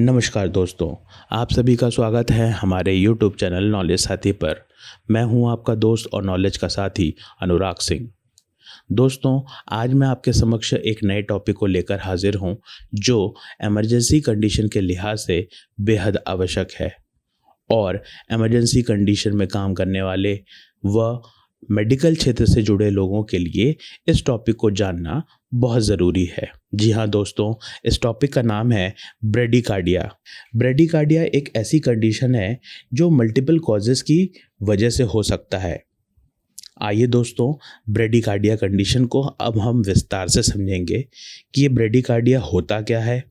नमस्कार दोस्तों, आप सभी का स्वागत है हमारे YouTube चैनल नॉलेज साथी पर। मैं हूं आपका दोस्त और नॉलेज का साथी अनुराग सिंह। दोस्तों, आज मैं आपके समक्ष एक नए टॉपिक को लेकर हाजिर हूं जो इमरजेंसी कंडीशन के लिहाज से बेहद आवश्यक है और इमरजेंसी कंडीशन में काम करने वाले व मेडिकल क्षेत्र से जुड़े लोगों के लिए इस टॉपिक को जानना बहुत ज़रूरी है। जी हाँ दोस्तों, इस टॉपिक का नाम है ब्रेडिकार्डिया। ब्रेडिकार्डिया एक ऐसी कंडीशन है जो मल्टीपल कॉजेज़ की वजह से हो सकता है। आइए दोस्तों, ब्रेडिकार्डिया कंडीशन को अब हम विस्तार से समझेंगे कि ये ब्रेडिकार्डिया होता क्या है,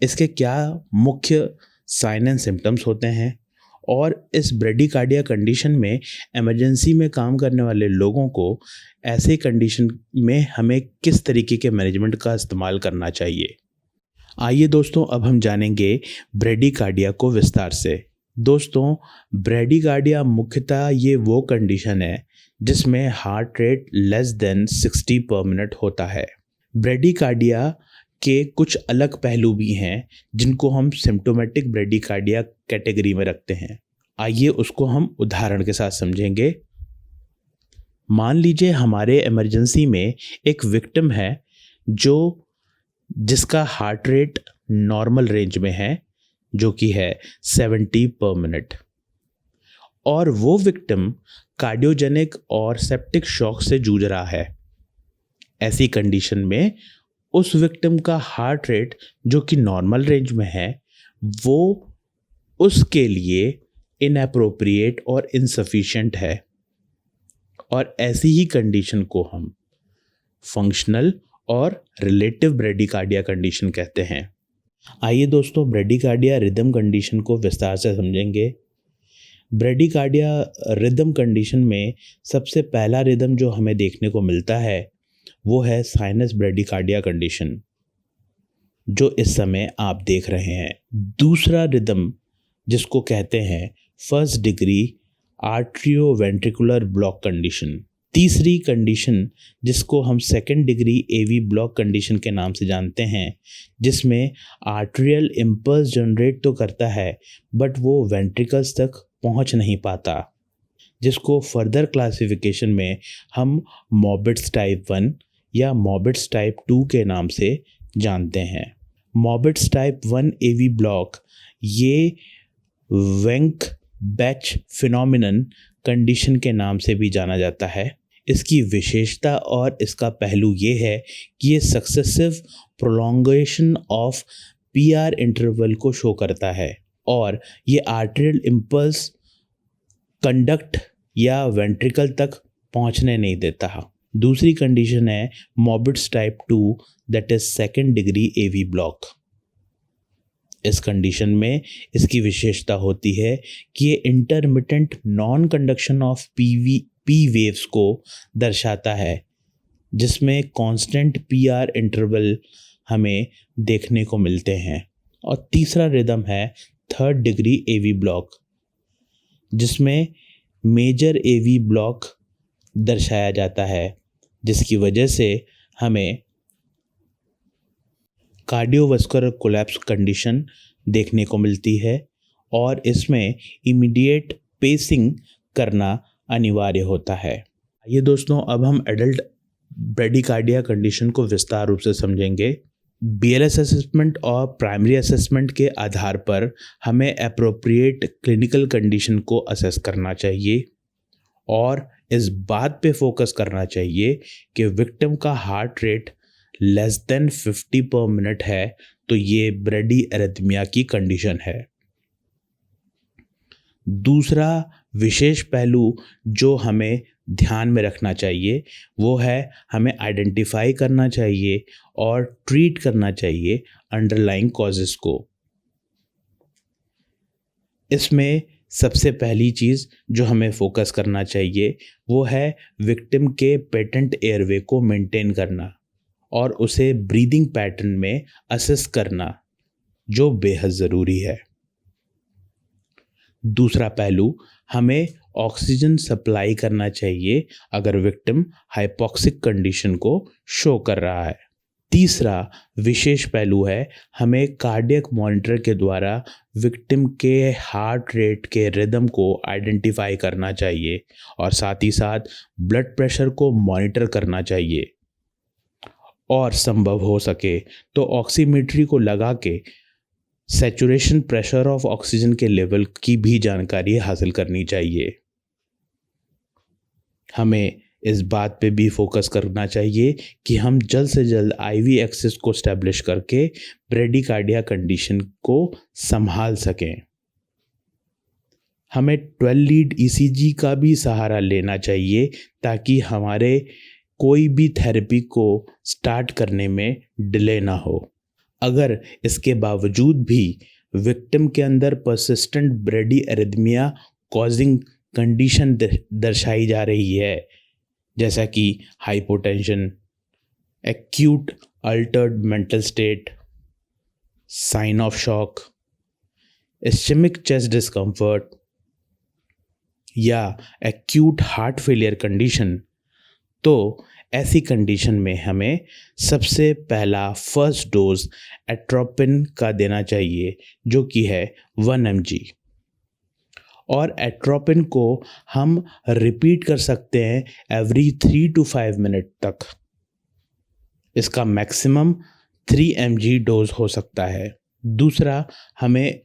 इसके क्या मुख्य साइन एंड सिम्टम्स होते हैं और इस ब्रेडिकार्डिया कंडीशन में इमरजेंसी में काम करने वाले लोगों को ऐसे कंडीशन में हमें किस तरीके के मैनेजमेंट का इस्तेमाल करना चाहिए। आइए दोस्तों, अब हम जानेंगे ब्रेडिकार्डिया को विस्तार से। दोस्तों, ब्रेडिकार्डिया मुख्यतः ये वो कंडीशन है जिसमें हार्ट रेट लेस देन 60 पर मिनट होता है। ब्रेडिकार्डिया के कुछ अलग पहलू भी हैं जिनको हम सिम्प्टोमेटिक ब्रेडिकार्डिया कैटेगरी में रखते हैं। आइए उसको हम उदाहरण के साथ समझेंगे। मान लीजिए हमारे इमरजेंसी में एक विक्टिम है जिसका हार्ट रेट नॉर्मल रेंज में है, जो कि है 70 पर मिनट, और वो विक्टिम कार्डियोजेनिक और सेप्टिक शॉक से जूझ रहा है। ऐसी कंडीशन में उस विक्टिम का हार्ट रेट जो कि नॉर्मल रेंज में है वो उसके लिए इनएप्रोप्रिएट और इनसफिशिएंट है, और ऐसी ही कंडीशन को हम फंक्शनल और रिलेटिव ब्रेडिकार्डिया कंडीशन कहते हैं। आइए दोस्तों, ब्रेडिकार्डिया रिदम कंडीशन को विस्तार से समझेंगे। ब्रेडिकार्डिया रिदम कंडीशन में सबसे पहला रिदम जो हमें देखने को मिलता है वो है साइनस ब्रेडिकार्डिया कंडीशन, जो इस समय आप देख रहे हैं। दूसरा रिदम जिसको कहते हैं first degree atrioventricular block condition. तीसरी कंडीशन जिसको हम second degree AV block condition के नाम से जानते हैं, जिसमें आर्टेरियल इम्पल्स जनरेट तो करता है बट वो वेंट्रिकल्स तक पहुंच नहीं पाता, जिसको फर्दर क्लासिफिकेशन में हम मॉर्बिड्स टाइप 1 या मॉर्बिड्स टाइप 2 के नाम से जानते हैं। मॉर्बिड्स टाइप 1 एवी ब्लॉक ये वेंक बैच फिनोमिनन कंडीशन के नाम से भी जाना जाता है। इसकी विशेषता और इसका पहलू ये है कि ये successive prolongation of PR interval को शो करता है और ये आर्टेरियल इम्पल्स कंडक्ट या वेंट्रिकल तक पहुंचने नहीं देता। दूसरी कंडीशन है Mobitz type 2 that is second degree AV block. इस कंडीशन में इसकी विशेषता होती है कि ये intermittent non conduction of P waves को दर्शाता है, जिसमें कांस्टेंट पीआर इंटरवल हमें देखने को मिलते हैं। और तीसरा रिदम है थर्ड डिग्री एवी ब्लॉक, जिसमें मेजर एवी ब्लॉक दर्शाया जाता है, जिसकी वजह से हमें कार्डियोवास्कुलर कोलैप्स कंडीशन देखने को मिलती है और इसमें इमीडिएट पेसिंग करना अनिवार्य होता है। ये दोस्तों, अब हम एडल्ट ब्रेडिकार्डिया कंडीशन को विस्तार रूप से समझेंगे। BLS असेसमेंट और प्राइमरी असेसमेंट के आधार पर हमें एप्रोप्रिएट क्लिनिकल कंडीशन को असेस करना चाहिए और इस बात पे फोकस करना चाहिए कि विक्टिम का हार्ट रेट लेस देन 50 पर मिनट है तो ये ब्रेडी एरिथमिया की कंडीशन है। दूसरा विशेष पहलू जो हमें ध्यान में रखना चाहिए वो है हमें आइडेंटिफाई करना चाहिए और ट्रीट करना चाहिए अंडरलाइंग कॉजेस को। इसमें सबसे पहली चीज़ जो हमें फोकस करना चाहिए वो है विक्टिम के पेटेंट एयरवे को मेंटेन करना और उसे ब्रीदिंग पैटर्न में असेस करना, जो बेहद ज़रूरी है। दूसरा पहलू, हमें ऑक्सीजन सप्लाई करना चाहिए अगर विक्टिम हाइपोक्सिक कंडीशन को शो कर रहा है। तीसरा विशेष पहलू है, हमें कार्डियक मॉनिटर के द्वारा विक्टिम के हार्ट रेट के रिदम को आइडेंटिफाई करना चाहिए और साथ ही साथ ब्लड प्रेशर को मॉनिटर करना चाहिए और संभव हो सके तो ऑक्सीमेट्री को लगा के सैचुरेशन प्रेशर ऑफ ऑक्सीजन के लेवल की भी जानकारी हासिल करनी चाहिए। हमें इस बात पे भी फोकस करना चाहिए कि हम जल्द से जल्द आईवी एक्सेस को स्टैब्लिश करके ब्रेडिकार्डिया कंडीशन को संभाल सकें। हमें 12 लीड ईसीजी का भी सहारा लेना चाहिए ताकि हमारे कोई भी थेरेपी को स्टार्ट करने में डिले ना हो। अगर इसके बावजूद भी विक्टिम के अंदर persistent brady arrhythmia causing condition दर्शाई जा रही है, जैसा कि hypotension, acute altered mental state, sign of shock, ischemic chest discomfort या एक्यूट हार्ट फेलियर कंडीशन, तो ऐसी कंडीशन में हमें सबसे पहला फर्स्ट डोज एट्रोपिन का देना चाहिए, जो कि है 1 mg। और एट्रोपिन को हम रिपीट कर सकते हैं एवरी 3 to 5 मिनट तक। इसका मैक्सिमम 3 mg डोज हो सकता है। दूसरा, हमें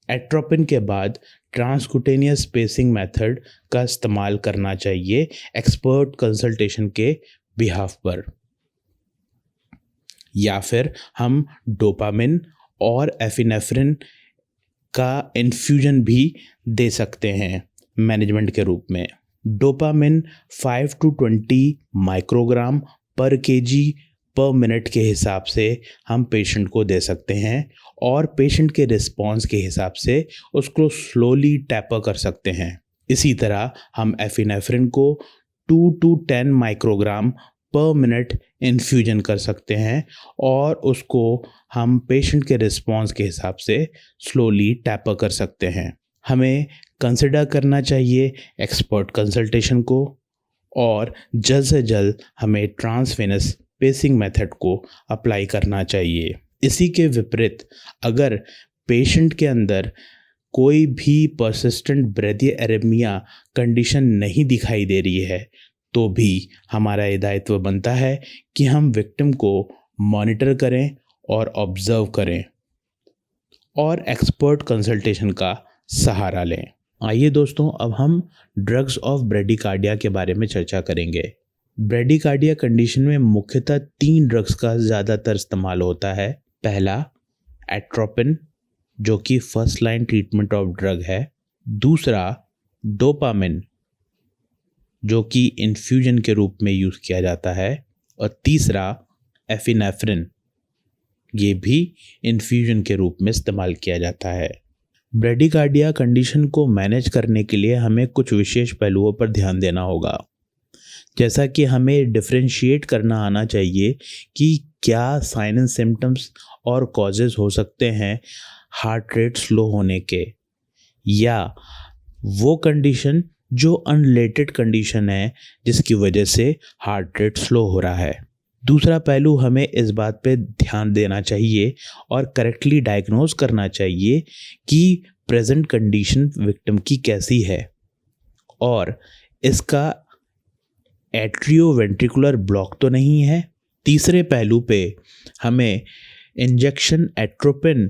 एट्रोपिन के बाद ट्रांसक्यूटेनियस स्पेसिंग मेथड का इस्तेमाल करना चाहिए एक्सपर्ट कंसल्टेशन के बिहाफ पर, या फिर हम डोपामिन और एफिनेफ्रिन का इन्फ्यूजन भी दे सकते हैं मैनेजमेंट के रूप में। डोपामिन 5 to 20 माइक्रोग्राम पर केजी पर मिनट के हिसाब से हम पेशेंट को दे सकते हैं और पेशेंट के रिस्पॉन्स के हिसाब से उसको स्लोली टैपर कर सकते हैं। इसी तरह हम एफिनेफ्रिन को 2 to 10 माइक्रोग्राम पर मिनट इन्फ्यूजन कर सकते हैं और उसको हम पेशेंट के रिस्पॉन्स के हिसाब से स्लोली टैपर कर सकते हैं। हमें कंसिडर करना चाहिए एक्सपर्ट कंसल्टेशन को और जल्द से जल्द हमें ट्रांसवेनस पेसिंग मेथड को अप्लाई करना चाहिए। इसी के विपरीत अगर पेशेंट के अंदर कोई भी परसिस्टेंट ब्रेदिएरिथमिया कंडीशन नहीं दिखाई दे रही है तो भी हमारा ये दायित्व बनता है कि हम विक्टिम को मॉनिटर करें और ऑब्जर्व करें और एक्सपर्ट कंसल्टेशन का सहारा लें। आइए दोस्तों, अब हम ड्रग्स ऑफ ब्रेडिकार्डिया के बारे में चर्चा करेंगे। ब्रेडिकार्डिया कंडीशन में मुख्यतः 3 ड्रग्स का ज़्यादातर इस्तेमाल होता है। पहला, एट्रोपिन, जो कि first line treatment of drug है। दूसरा, डोपामिन, जो कि इन्फ्यूजन के रूप में यूज़ किया जाता है। और तीसरा, एफिनेफ्रिन, ये भी इन्फ्यूजन के रूप में इस्तेमाल किया जाता है। ब्रेडिकार्डिया कंडीशन को मैनेज करने के लिए हमें कुछ विशेष पहलुओं पर ध्यान देना होगा, जैसा कि हमें डिफरेंशिएट करना आना चाहिए कि क्या साइन एंड सिम्टम्स और कॉजेज़ हो सकते हैं हार्ट रेट स्लो होने के, या वो कंडीशन जो अनरिलेटेड कंडीशन है जिसकी वजह से हार्ट रेट स्लो हो रहा है। दूसरा पहलू, हमें इस बात पे ध्यान देना चाहिए और करेक्टली डायग्नोज करना चाहिए कि प्रेजेंट कंडीशन विक्टिम की कैसी है और इसका एट्रियोवेंट्रिकुलर ब्लॉक तो नहीं है। तीसरे पहलू पे हमें इंजेक्शन एट्रोपिन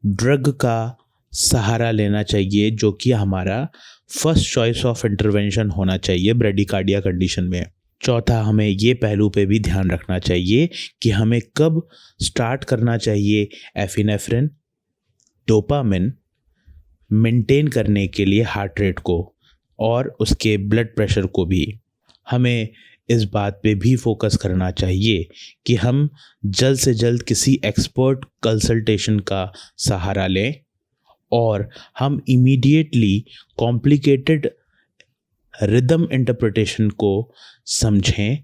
ड्रग का सहारा लेना चाहिए, जो कि हमारा फर्स्ट चॉइस ऑफ इंटरवेंशन होना चाहिए ब्रेडिकार्डिया कंडीशन में। चौथा, हमें ये पहलू पे भी ध्यान रखना चाहिए कि हमें कब स्टार्ट करना चाहिए एफिनेफ्रिन, डोपामिन मेंटेन करने के लिए हार्ट रेट को और उसके ब्लड प्रेशर को भी। हमें इस बात पे भी फोकस करना चाहिए कि हम जल्द से जल्द किसी एक्सपर्ट कंसल्टेशन का सहारा लें और हम इमीडिएटली कॉम्प्लिकेटेड रिदम इंटरप्रिटेशन को समझें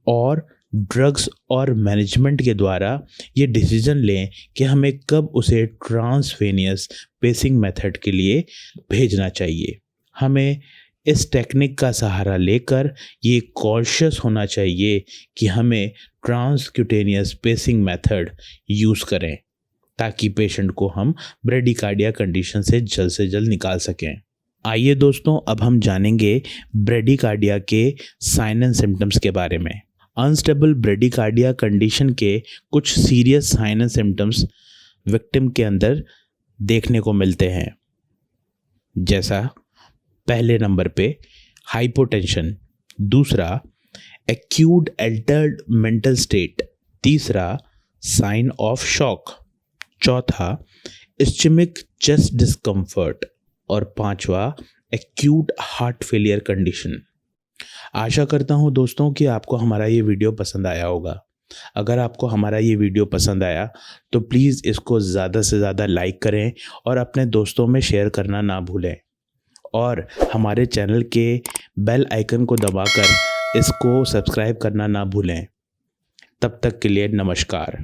और ड्रग्स और मैनेजमेंट के द्वारा ये डिसीजन लें कि हमें कब उसे ट्रांसवेनियस पेसिंग मेथड के लिए भेजना चाहिए। हमें इस टेक्निक का सहारा लेकर ये कॉन्शियस होना चाहिए कि हमें ट्रांसक्यूटेनियस पेसिंग मेथड यूज़ करें ताकि पेशेंट को हम ब्रेडिकार्डिया कंडीशन से जल्द निकाल सकें। आइए दोस्तों, अब हम जानेंगे ब्रेडिकार्डिया के साइन एंड सिम्टम्स के बारे में। अनस्टेबल ब्रेडिकार्डिया कंडीशन के कुछ serious sign and symptoms victim के अंदर देखने को मिलते हैं, जैसा पहले नंबर पे हाइपोटेंशन, दूसरा एक्यूट अल्टर्ड मेंटल स्टेट, तीसरा साइन ऑफ शॉक, चौथा इस्चेमिक चेस्ट डिस्कम्फर्ट और पांचवा एक्यूट हार्ट फेलियर कंडीशन। आशा करता हूं दोस्तों कि आपको हमारा ये वीडियो पसंद आया होगा। अगर आपको हमारा ये वीडियो पसंद आया तो प्लीज़ इसको ज़्यादा से ज़्यादा लाइक करें और अपने दोस्तों में शेयर करना ना भूलें, और हमारे चैनल के बेल आइकन को दबाकर इसको सब्सक्राइब करना ना भूलें। तब तक के लिए नमस्कार।